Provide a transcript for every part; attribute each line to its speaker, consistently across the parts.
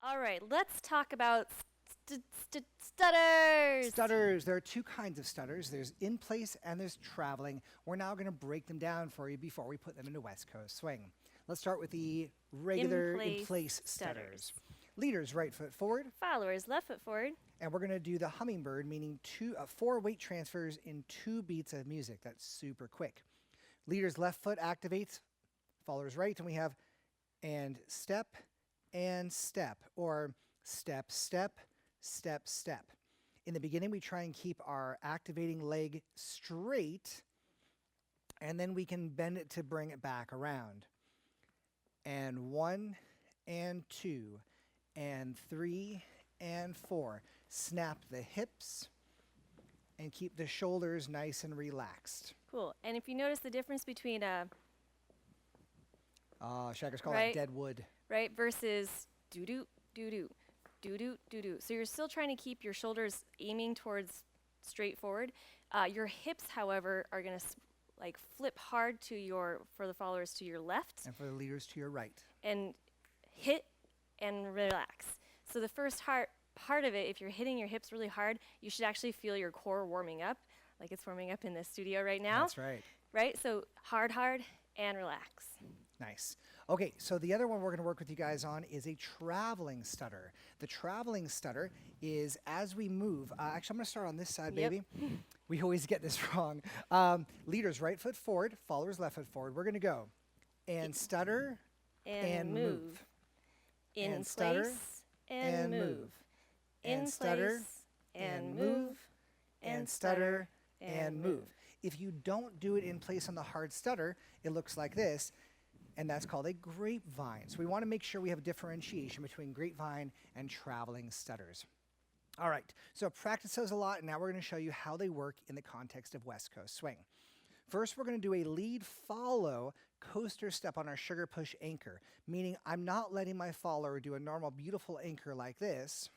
Speaker 1: All right, let's talk about stutters.
Speaker 2: Stutters. There are two kinds of stutters. There's in place and there's traveling. We're now going to break them down for you before we put them into West Coast swing. Let's start with the regular in place stutters. Leaders, right foot forward.
Speaker 1: Followers, left foot forward.
Speaker 2: And we're going to do the hummingbird, meaning four weight transfers in 2 beats of music. That's super quick. Leaders, left foot activates. Followers, right. And we have and step, or step, step, step, step. In the beginning, we try and keep our activating leg straight, and then we can bend it to bring it back around. And 1, and 2, and 3, and 4. Snap the hips, and keep the shoulders nice and relaxed.
Speaker 1: Cool. And if you notice the difference between
Speaker 2: Shaggers call
Speaker 1: right,
Speaker 2: that dead wood.
Speaker 1: Right, versus doo-doo, doo-doo, doo-doo, doo-doo. So you're still trying to keep your shoulders aiming towards straight forward. Your hips, however, are going to like flip hard for the followers to your left.
Speaker 2: And for the leaders to your right.
Speaker 1: And hit and relax. So the first part of it, if you're hitting your hips really hard, you should actually feel your core warming up, like it's warming up in the studio right now.
Speaker 2: That's right.
Speaker 1: Right? So hard, and relax.
Speaker 2: Nice. Okay, so the other one we're going to work with you guys on is a traveling stutter. The traveling stutter is as we move. Actually, I'm going to start on this side, baby. We always get this wrong. Leaders, right foot forward. Followers, left foot forward. We're going to go and stutter and move.
Speaker 1: In
Speaker 2: and
Speaker 1: place
Speaker 2: stutter
Speaker 1: and move.
Speaker 2: And
Speaker 1: In
Speaker 2: stutter
Speaker 1: place and move.
Speaker 2: and stutter and move. If you don't do it in place on the hard stutter, it looks like this. And that's called a grapevine. So we want to make sure we have differentiation between grapevine and traveling stutters. All right, so practice those a lot, and now we're going to show you how they work in the context of West Coast swing. First, we're going to do a lead follow coaster step on our sugar push anchor, meaning I'm not letting my follower do a normal beautiful anchor like this,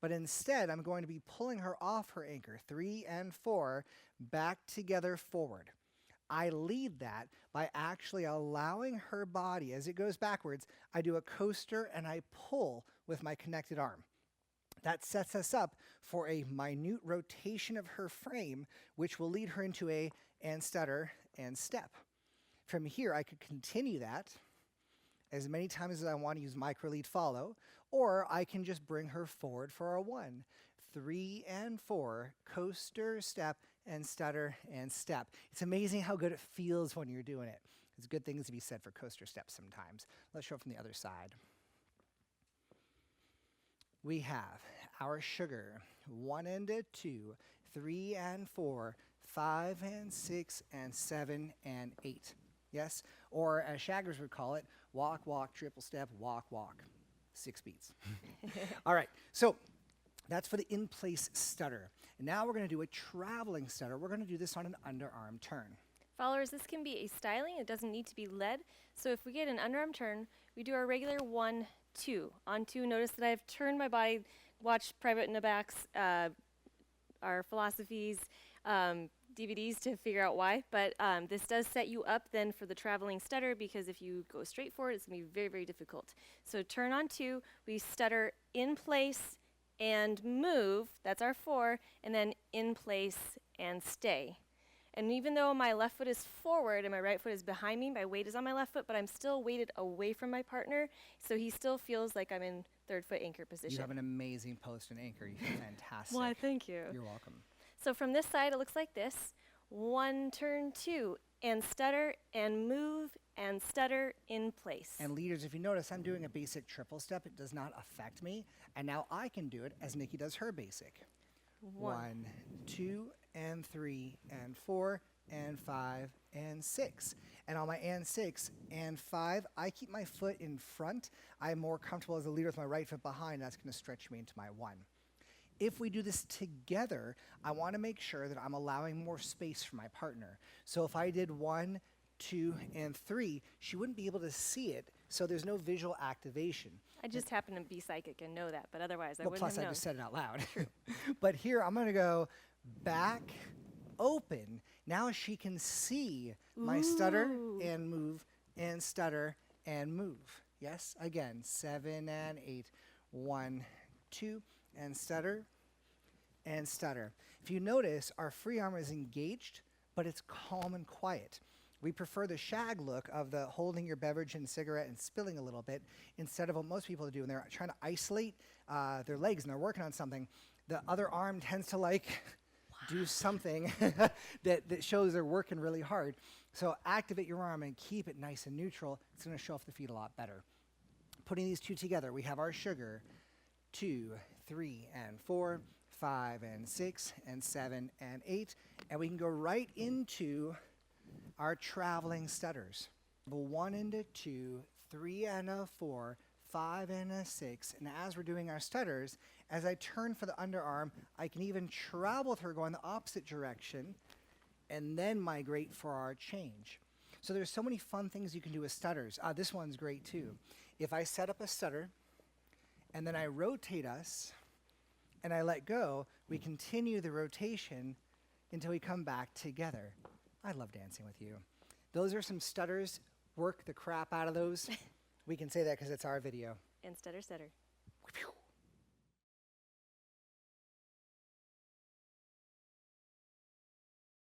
Speaker 2: but instead I'm going to be pulling her off her anchor, 3 and 4, back together forward. I lead that by actually allowing her body, as it goes backwards, I do a coaster and I pull with my connected arm. That sets us up for a minute rotation of her frame, which will lead her into a and stutter and step. From here, I could continue that as many times as I want to use micro lead follow, or I can just bring her forward for a 1, 3 and 4, coaster, step, and stutter and step. It's amazing how good it feels when you're doing it. There's good things to be said for coaster steps sometimes. Let's show it from the other side. We have our sugar, 1 and a 2, 3 and 4, 5 and 6 and 7 and 8. Yes? Or as shaggers would call it, walk, walk, triple step, walk, walk. 6 beats. All right, so that's for the in-place stutter. And now we're going to do a traveling stutter. We're going to do this on an underarm turn.
Speaker 1: Followers, this can be a styling. It doesn't need to be led. So if we get an underarm turn, we do our regular 1, 2. On 2, notice that I've turned my body. Watch Private Nabak's, our philosophies, DVDs to figure out why. But this does set you up then for the traveling stutter, because if you go straight forward, it's going to be very, very difficult. So turn on 2, we stutter in place and move, that's our 4, and then in place and stay. And even though my left foot is forward and my right foot is behind me, my weight is on my left foot, but I'm still weighted away from my partner, so he still feels like I'm in 3rd foot anchor position.
Speaker 2: You have an amazing post and anchor. You feel fantastic.
Speaker 1: Why, thank you.
Speaker 2: You're welcome.
Speaker 1: So from this side, it looks like this. 1, turn 2, and stutter, and move, and stutter in place.
Speaker 2: And leaders, if you notice, I'm doing a basic triple step. It does not affect me. And now I can do it as Nikki does her basic. 1, 2, and 3, and 4, and 5, and 6. And on my and 6 and 5, I keep my foot in front. I'm more comfortable as a leader with my right foot behind. That's going to stretch me into my 1. If we do this together, I want to make sure that I'm allowing more space for my partner. So if I did 1, 2, and 3, she wouldn't be able to see it, so there's no visual activation.
Speaker 1: I just happen to be psychic and know that, but otherwise I wouldn't
Speaker 2: Plus,
Speaker 1: have known.
Speaker 2: I just said it out loud. But here, I'm going to go back, open. Now she can see my stutter and move and stutter and move. Yes, again, 7 and 8. 1, 2, and stutter, and stutter. If you notice, our free arm is engaged, but it's calm and quiet. We prefer the shag look of the holding your beverage and cigarette and spilling a little bit instead of what most people do when they're trying to isolate their legs and they're working on something. The other arm tends to like do something that shows they're working really hard. So activate your arm and keep it nice and neutral. It's going to show off the feet a lot better. Putting these two together, we have our sugar, 2, 3, and 4, 5, and 6, and 7, and 8. And we can go right into our traveling stutters. 1 and a 2, 3 and a 4, 5 and a 6. And as we're doing our stutters, as I turn for the underarm, I can even travel with her going the opposite direction and then migrate for our change. So there's so many fun things you can do with stutters. This one's great too. If I set up a stutter and then I rotate us and I let go, we continue the rotation until we come back together. I love dancing with you. Those are some stutters. Work the crap out of those. We can say that because it's our video.
Speaker 1: And stutter, stutter.